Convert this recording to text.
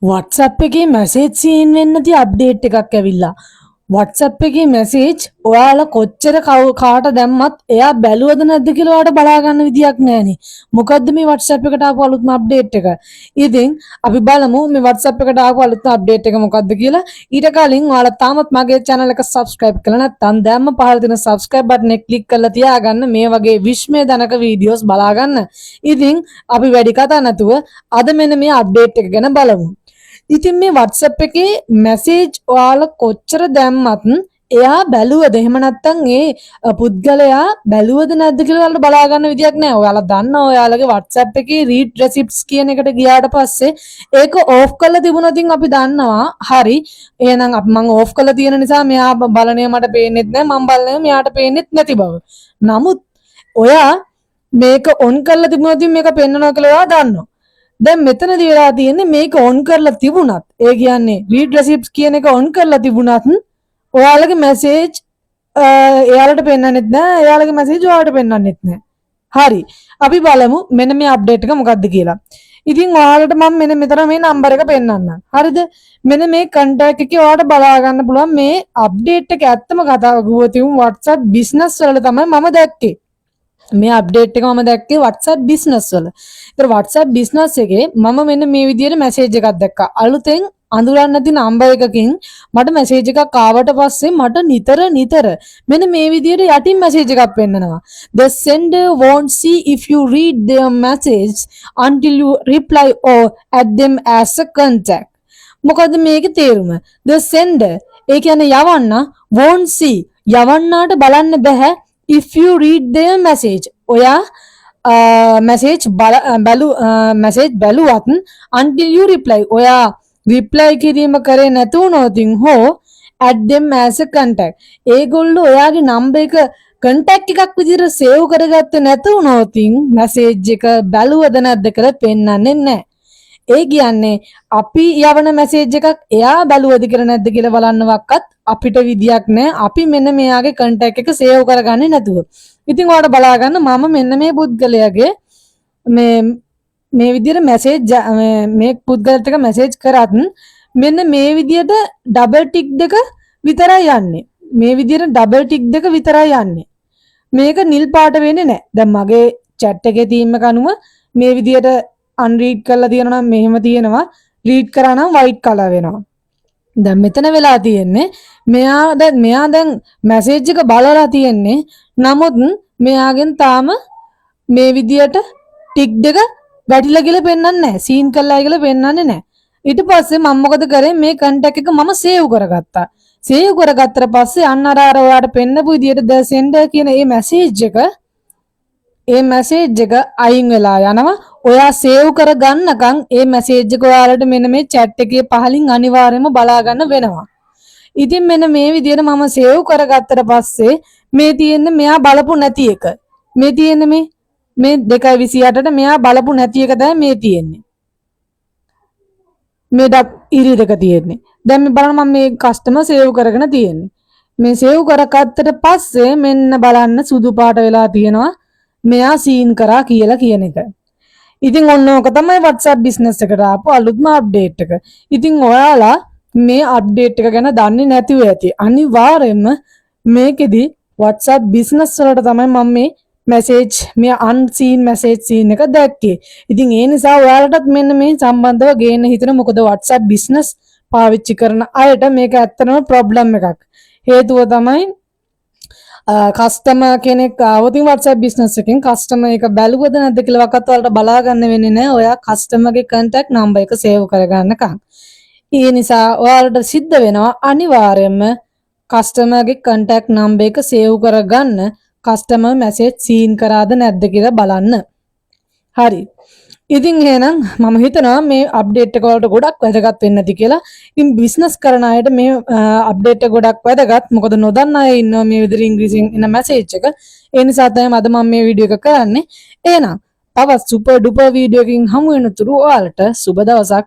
WhatsApp එකේ message scene වෙන්නදී update එකක් ඇවිල්ලා. WhatsApp එකේ මැසේජ් ඔයාලා කොච්චර කාට දැම්මත් එයා බැලුවද නැද්ද කියලා ඔයාලට බලා ගන්න විදියක් නැහනේ. මොකද්ද මේ WhatsApp එකට ආපු අලුත්ම අප්ඩේට් එක? ඉතින් අපි බලමු මේ WhatsApp එකට ආපු අලුත්ම අප්ඩේට් එක මොකද්ද කියලා. ඊට කලින් ඔයාලා තාමත් මගේ channel එක subscribe කරලා නැත්නම් දැම්ම පහළ තියෙන subscribe button එක click කරලා තියාගන්න මේ වගේ විශ්මය දනක වීඩියෝස් බලා ගන්න. ඉතින් අපි වැඩි කතා නැතුව අද මෙන්න මේ අප්ඩේට් එක ගැන බලමු. ඉතින් මේ WhatsApp එකේ මැසේජ් ඔයාලා කොච්චර දැම්මත් එයා බැලුවද එහෙම නැත්නම් ඒ පුද්ගලයා බැලුවද නැද්ද කියලා ඔයාලට බලා ගන්න විදියක් නැහැ. ඔයාලා දන්නවා ඔයාලගේ WhatsApp එකේ read receipts කියන එකට ගියාට පස්සේ ඒක off කරලා තිබුණොතින් අපි දන්නවා. හරි. එහෙනම් මම off කරලා තියෙන නිසා මෙයා බලන්නේ මට පේන්නෙත් නැහැ. මම බලන්නේ මෙයාට පේන්නෙත් නැති බව. නමුත් ඔයා මේක on කරලා තිබුණොතින් මේක පෙන්වනවා කියලා ඔයා දන්නවා. දැන් මෙතනදී වෙලා තියෙන්නේ මේක on කරලා තිබුණත් ඒ කියන්නේ read receipts කියන එක on කරලා තිබුණත් ඔයාලගේ මැසේජ් එයාලට පෙන්වන්නෙත් නෑ එයාලගේ මැසේජ් ඔයාලට පෙන්වන්නෙත් නෑ. හරි. අපි බලමු මෙන්න මේ අප්ඩේට් එක මොකක්ද කියලා. ඉතින් ඔයාලට මම මෙන්න මෙතන මේ නම්බර් එක පෙන්වන්නම්. හරිද? මෙන්න මේ contact එකේ ඔයාලට බලා ගන්න පුළුවන් මේ අප්ඩේට් එක ඇත්තම කතාව ගුවොත් WhatsApp business වල තමයි මම දැක්කේ. මේ අප්ඩේට් එක මම දැක්කේ WhatsApp business වල. ඒතර WhatsApp business එකේ මම මෙන්න මේ විදිහට මැසේජ් එකක් දැක්කා. අලුතෙන් අඳුරන්න නැති නම්බර් එකකින් මට මැසේජ් එකක් ආවට පස්සේ මට නිතර මෙන්න මේ විදිහට යටින් මැසේජ් එකක් පෙන්නනවා. The sender won't see if you read their message until you reply or add them as a contact. මොකද මේකේ තේරුම? The sender ඒ කියන්නේ යවන්න won't see යවන්නාට බලන්න බෑ if you read their message ඔයා message බැලුවත් until you reply ඔයා reply කිරීම කරේ නැති වුණොතින් හෝ add them as a contact ඒගොල්ලෝ ඔයාගේ number එක contact එකක් විදිහට save කරගත්තේ නැති වුණොතින් message එක බැලුවද නැද්ද කියලා පෙන්වන්නේ නැහැ. ඒ කියන්නේ අපි යවන මැසේජ් එකක් එයා බැලුවද කියලා නැද්ද කියලා බලන්නවක්වත් අපිට විදියක් නැහැ. අපි මෙන්න මෙයාගේ contact එක save කරගන්නේ නැතුව. ඉතින් ඔයාලට බලා ගන්න මම මෙන්න මේ පුද්ගලයාගේ මේ විදියට මැසේජ් මේ පුද්ගලයාට එක මැසේජ් කරත් මෙන්න මේ විදියට ඩබල් ටික් දෙක විතරයි යන්නේ. මේ විදියට ඩබල් ටික් දෙක විතරයි යන්නේ. මේක නිල් පාට වෙන්නේ නැහැ. දැන් මගේ chat එකේ තීම් එක අනුව මේ විදියට unread කරලා තියෙනවා නම් මෙහෙම තියෙනවා read කරා නම් white color වෙනවා. දැන් මෙතන වෙලා තියෙන්නේ මෙයා දැන් මැසේජ් එක බලලා තියෙන්නේ නමුත් මෙයාගෙන් තාම මේ විදියට ටික් දෙක වැටිලා කියලා පෙන්වන්නේ නැහැ. සීන් කළා කියලා පෙන්වන්නේ නැහැ. ඊට පස්සේ මම මොකද කරේ මේ contact එක මම save කරගත්තා. save කරගත්තට පස්සේ අන්න අර ඔයාලට පෙන්නපු විදියට the sender කියන මේ මැසේජ් එක අයින් වෙලා යනවා. ඔයා සේව් කරගන්නකම් ඒ මැසේජ් එක ඔයාලට මෙන්න මේ chat එකේ පහලින් අනිවාර්යයෙන්ම බලා ගන්න වෙනවා. ඉතින් මෙන්න මේ විදිහට මම සේව් කරගත්තට පස්සේ මේ තියෙන්නේ මෙයා බලපු නැති එක. මේ තියෙන්නේ මේ 2:28ට මෙයා බලපු නැති එක තමයි මේ තියෙන්නේ. මේ ඉරි දෙක තියෙන්නේ. දැන් මේ බලන්න මම මේ කස්ටමර් සේව් කරගෙන තියෙන්නේ. මේ සේව් කරගත්තට පස්සේ මෙන්න බලන්න සුදු පාට වෙලා තියෙනවා. මෙයා සීන් කරා කියලා කියන එක. ඉතින් ඔන්න ඕක තමයි WhatsApp business එකට ආපු අලුත්ම අප්ඩේට් එක. ඉතින් ඔයාලා මේ අප්ඩේට් එක ගැන දන්නේ නැතිව ඇති. අනිවාර්යයෙන්ම මේකෙදි WhatsApp business වලට තමයි මම මේ මේ unseen message scene එක දැක්කේ. ඉතින් ඒ නිසා ඔයාලටත් මෙන්න මේ සම්බන්ධව ගේන්න හිතන මොකද WhatsApp business පාවිච්චි කරන අයට මේක ඇත්තටම ප්‍රොබ්ලම් එකක්. හේතුව තමයි කස්ටමර් කෙනෙක් ආවොත් WhatsApp business එකෙන් කස්ටමර් එක බැලුවද නැද්ද කියලා වකත් වලට බලා ගන්න වෙන්නේ නැහැ. ඔයා කස්ටමර්ගේ contact number එක save කරගන්නකම්. ඒ නිසා ඔයාලට සිද්ධ වෙනවා අනිවාර්යයෙන්ම කස්ටමර්ගේ contact number එක save කරගන්න කස්ටමර් message seen කරාද නැද්ද කියලා බලන්න. හරි. ඉතින් එහෙනම් මම හිතනවා මේ අප්ඩේට් එක වලට ගොඩක් වැදගත් වෙන්න ඇති කියලා. ඉතින් බිස්නස් කරන අයට මේ අප්ඩේට් එක ගොඩක් වැදගත්. මොකද නොදන්න අය ඉන්නවා මේ විදිහට ඉංග්‍රීසියෙන් එන මැසේජ් එක. ඒ නිසා තමයි අද මම මේ වීඩියෝ එක කරන්නේ. එහෙනම් තවත් සුපර් ඩුපර් වීඩියෝ එකකින් හමු වෙනතුරු ඔයාලට සුබ දවසක්.